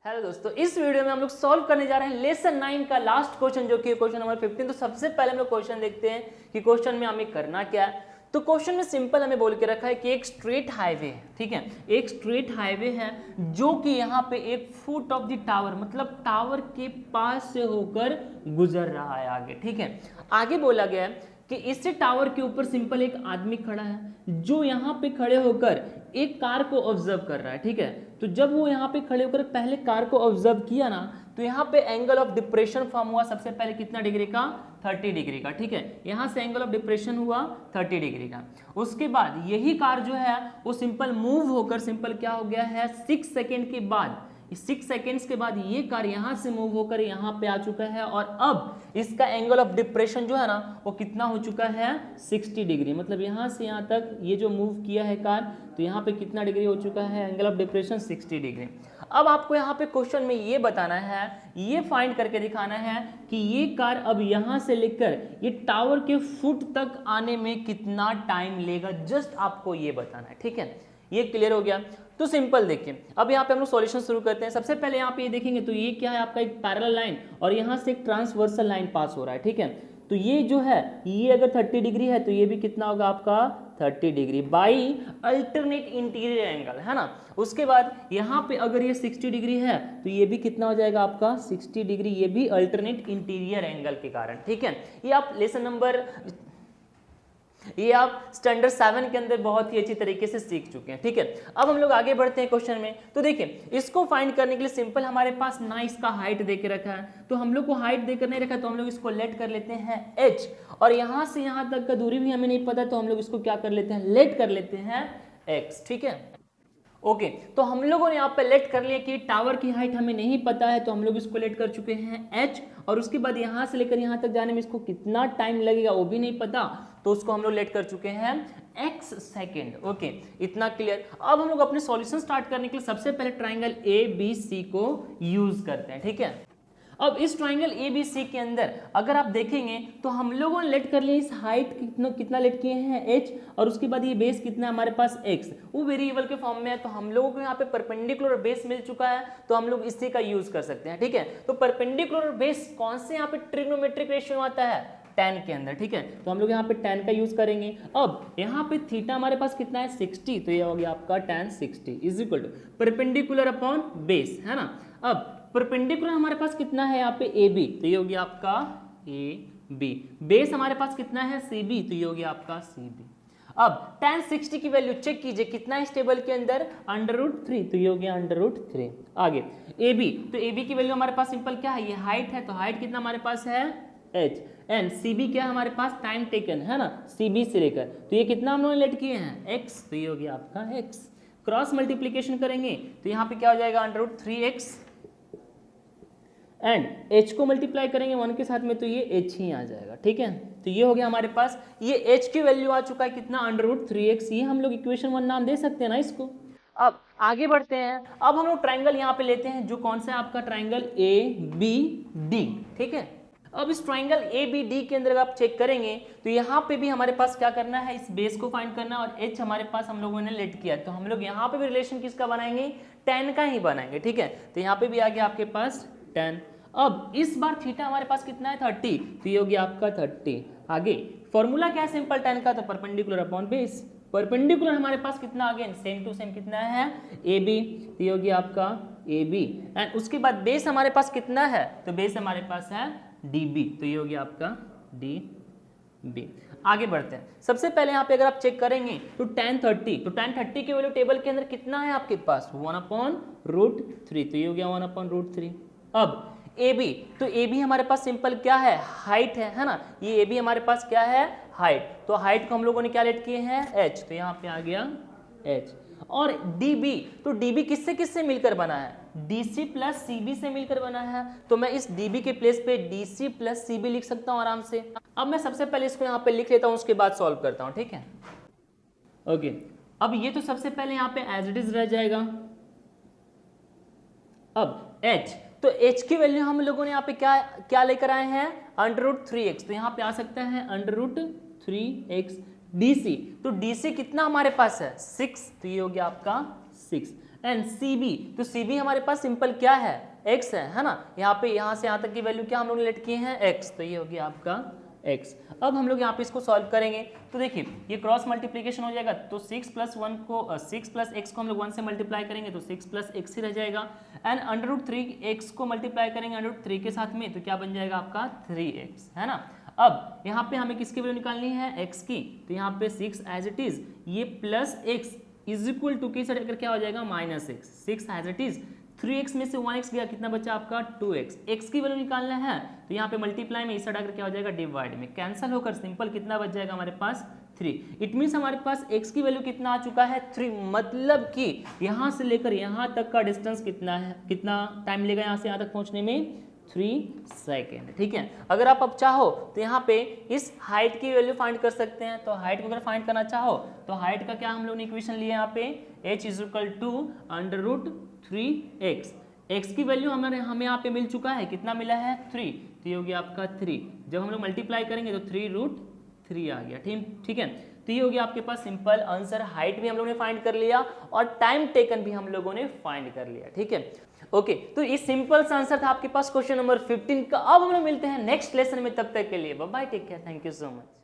Hello दोस्तों, इस video में हम लोग सॉल्व करने जा रहे हैं लेसन 9 का लास्ट क्वेश्चन जो कि क्वेश्चन नंबर 15। तो सबसे पहले हम लोग क्वेश्चन देखते हैं कि क्वेश्चन में हमें करना क्या है। तो क्वेश्चन में सिंपल हमें बोल के रखा है कि एक स्ट्रेट हाईवे है, ठीक है, एक स्ट्रेट हाईवे है जो कि यहाँ पे एक फुट ऑफ द टावर मतलब टावर के पास से होकर गुजर रहा है आगे, ठीक है। आगे बोला गया है कि इससे टावर के ऊपर सिंपल एक आदमी खड़ा है जो यहाँ पे खड़े होकर एक कार को ऑब्जर्व कर रहा है, ठीक है। तो जब वो यहाँ पे खड़े होकर पहले कार को ऑब्जर्व किया ना, तो यहाँ पे एंगल ऑफ डिप्रेशन फॉर्म हुआ सबसे पहले कितना डिग्री का, 30 डिग्री का, ठीक है। यहाँ से एंगल ऑफ डिप्रेशन हुआ 30 डिग्री का। उसके बाद यही कार जो है वो सिंपल मूव होकर सिंपल क्या हो गया है, 6 सेकेंड के बाद, 6 सेकेंड्स के बाद ये कार यहाँ से मूव होकर यहाँ पे आ चुका है और अब इसका एंगल ऑफ डिप्रेशन जो है ना वो कितना हो चुका है, 60 डिग्री। मतलब यहाँ से यहाँ तक ये जो मूव किया है कार, तो यहाँ पे कितना डिग्री हो चुका है, एंगल ऑफ डिप्रेशन 60 डिग्री। अब आपको यहाँ पे क्वेश्चन में ये बताना है, ये फाइंड करके दिखाना है कि ये कार अब यहाँ से लेकर ये टावर के फुट तक आने में कितना टाइम लेगा, जस्ट आपको ये बताना है, ठीक है। ये क्लियर हो गया। तो सिंपल देखिए, अब यहाँ पे हम लोग सॉल्यूशन शुरू करते हैं। सबसे पहले यहाँ पे ये देखेंगे तो ये क्या है आपका एक पैरेलल लाइन और यहाँ से एक ट्रांसवर्सल लाइन पास हो रहा है, ठीक है। तो ये जो है ये अगर 30 डिग्री है तो ये भी कितना होगा आपका 30 degree by alternate interior angle, है ना। उसके बाद यहाँ पे अगर ये 60 डिग्री है तो ये भी कितना हो जाएगा आपका 60 डिग्री, ये भी अल्टरनेट इंटीरियर एंगल के कारण, ठीक है। ये आप लेसन नंबर ये आप स्टैंडर्ड 7 के अंदर बहुत ही अच्छी तरीके से सीख चुके हैं, ठीक है। अब हम लोग आगे बढ़ते हैं क्वेश्चन में। तो देखिए इसको फाइंड करने के लिए सिंपल हमारे पास ना इसका हाइट दे के रखा है, तो हम लोग को हाइट देकर नहीं रखा तो हम लोग इसको लेट कर लेते हैं h, और यहाँ से यहाँ तक का दूरी भी हमें नहीं पता तो हम लोग इसको क्या कर लेते हैं, लेट कर लेते हैं x, ठीक है। ओके, तो हम लोगों ने यहाँ पे लेट कर लिया कि टावर की हाइट हमें नहीं पता है तो हम लोग इसको लेट कर चुके हैं h, और उसके बाद यहाँ से लेकर यहाँ तक जाने में इसको कितना टाइम लगेगा वो भी नहीं पता, तो उसको हम लोग लेट कर चुके हैं x सेकेंड। ओके, इतना क्लियर। अब हम लोग अपने सॉल्यूशन स्टार्ट करने के लिए सबसे पहले ट्राइंगल ABC को यूज करते हैं, ठीक है। अब इस ट्राइंगल ABC के अंदर अगर आप देखेंगे तो हम लोगों ने लेट कर लिया इस हाइट कितना लेट किए हैं h, और उसके बाद ये बेस कितना है हमारे पास x, वो वेरिएबल के फॉर्म में है। तो हम लोगों को यहाँ पे परपेंडिकुलर बेस मिल चुका है तो हम लोग इसी का यूज कर सकते हैं, ठीक है। तो परपेंडिकुलर बेस कौन से यहाँ पे ट्रिग्नोमेट्रिक रेशियो आता है, tan के अंदर, ठीक है। तो हम लोग यहाँ पे tan का यूज करेंगे। अब यहाँ पे थीटा हमारे पास कितना है 60, तो ये हो गया आपका tan 60 is equal to perpendicular upon base, है ना। अब परपेंडिकुलर हमारे पास कितना है यहाँ पे AB, तो ये हो गया आपका AB। बेस हमारे पास कितना है CB, तो ये हो गया आपका CB। अब tan 60 की वैल्यू चेक कीजिए कितना है इस टेबल के अंदर, √3, तो ये हो गया √3। आगे AB, तो AB की वैल्यू हमारे पास सिंपल क्या है, ये हाइट है, तो हाइट कितना हमारे पास है h, एंड CB क्या है हमारे पास, टाइम टेकन, है ना, CB से लेकर, तो ये कितना हम लोगों ने लेट किए हैं x, तो ये हो गया आपका x। क्रॉस मल्टीप्लीकेशन करेंगे तो यहाँ पे क्या हो जाएगा √3x, एंड h को मल्टीप्लाई करेंगे 1 के साथ में तो ये h ही आ जाएगा, ठीक है। तो ये हो गया हमारे पास, ये h की वैल्यू आ चुका है कितना, √3x। ये हम लोग इक्वेशन 1 नाम दे सकते हैं ना इसको। अब आगे बढ़ते हैं। अब हम लोग ट्राइंगल यहाँ पे लेते हैं जो कौन सा है आपका ट्राइंगल ABD, ठीक है। अब इस ट्राइंगल ABD के अंदर आप चेक करेंगे तो यहाँ पे भी हमारे पास क्या करना है, इस बेस को फाइंड करना है, और h हमारे पास हम लोगों ने लेट किया, तो हम लोग यहाँ पे भी रिलेशन किसका बनाएंगे, tan का ही बनाएंगे, ठीक है। तो यहाँ पे भी आ गया आपके पास tan। अब इस बार थीटा हमारे पास कितना है 30, तो ये हो गया आपका 30। आगे फॉर्मूला क्या है सिंपल tan का, तो परपेंडिकुलर अपॉन बेस। परपेंडिकुलर हमारे पास कितना, अगेन सेम टू सेम कितना है AB, तो ये हो गया आपका AB, एंड उसके बाद बेस हमारे पास कितना है, तो बेस हमारे पास है DB, तो ये हो गया आपका DB। आगे बढ़ते हैं। सबसे पहले यहाँ पे अगर आप चेक करेंगे तो tan 30, तो tan 30 की वैल्यू टेबल के अंदर कितना है आपके पास, 1/√3, तो ये हो गया 1/√3। अब AB, तो AB हमारे पास सिंपल क्या है, हाइट है ना, ये AB हमारे पास क्या है, हाइट, तो हाइट को हम लोगों ने क्या लेट किए हैं h, तो यहाँ पे आ गया h। और DB, तो DB किससे किससे मिलकर बना है, DC प्लस CB से मिलकर बना है, तो मैं इस DB के प्लेस पे DC प्लस CB लिख सकता हूँ आराम से। अब मैं सबसे पहले इसको यहाँ पे लिख लेता हूँ, उसके बाद सॉल्व करता हूँ, ठीक है। ओके, अब ये तो सबसे पहले यहाँ पे एज इट इज रह जाएगा। अब h, तो h की वैल्यू हम लोगों ने यहाँ पे क्या लेकर आए हैं, √3x, तो यहाँ पे आ सकता है √3x। DC, तो DC कितना हमारे पास है 6, तो ये हो गया आपका 6 एंड CB, तो CB हमारे पास सिंपल क्या है, x है ना। यहाँ पे यहाँ से यहाँ तक की वैल्यू क्या हम लोग ने लेट किए हैं, x, तो ये हो गया आपका x। अब हम लोग यहाँ पे इसको सॉल्व करेंगे, तो देखिए ये क्रॉस मल्टीप्लिकेशन हो जाएगा, तो 6 प्लस x को हम लोग 1 से मल्टीप्लाई करेंगे तो 6 प्लस x ही रह जाएगा, एंड √3x को मल्टीप्लाई करेंगे √3 के साथ में, तो क्या बन जाएगा आपका 3x, है ना। अब यहाँ पे हमें किसकी वैल्यू निकालनी है, x की, तो यहाँ पे 6 एज इट इज, ये plus x is equal to की साइड क्या हो जाएगा -x, 6 as it is, 3x में से 1x गया, कितना बचा आपका 2x, x की वैल्यू निकालना है, तो यहाँ पे मल्टीप्लाई में इस साइड आकर क्या हो जाएगा, डिवाइड में कैंसिल होकर सिंपल कितना बच जाएगा हमारे पास 3। इट मीन्स हमारे पास x की वैल्यू कितना आ चुका है 3, मतलब कि यहाँ से लेकर यहाँ तक का डिस्टेंस कितना है, कितना टाइम लेगा यहाँ से यहाँ तक पहुँचने में, 3 सेकेंड, ठीक है। अगर आप अब चाहो तो यहाँ पे इस हाइट की वैल्यू फाइंड कर सकते हैं, तो हाइट को अगर फाइंड करना चाहो तो हाइट का क्या हम लोग ने इक्वेशन लिया यहाँ पे, h = √3x, x की वैल्यू हमें यहाँ पे मिल चुका है, कितना मिला है 3, तो ये हो गया आपका 3, जब हम लोग मल्टीप्लाई करेंगे तो 3√3 आ गया, ठीक है। तो ये हो गया आपके पास सिंपल आंसर, हाइट भी हम लोगों ने फाइंड कर लिया और टाइम टेकन भी हम लोगों ने फाइंड कर लिया, ठीक है। ओके, तो ये सिंपल सा आंसर था आपके पास क्वेश्चन नंबर 15 का। अब हम लोग मिलते हैं नेक्स्ट लेसन में, तब तक के लिए bye bye, take care, thank you so much.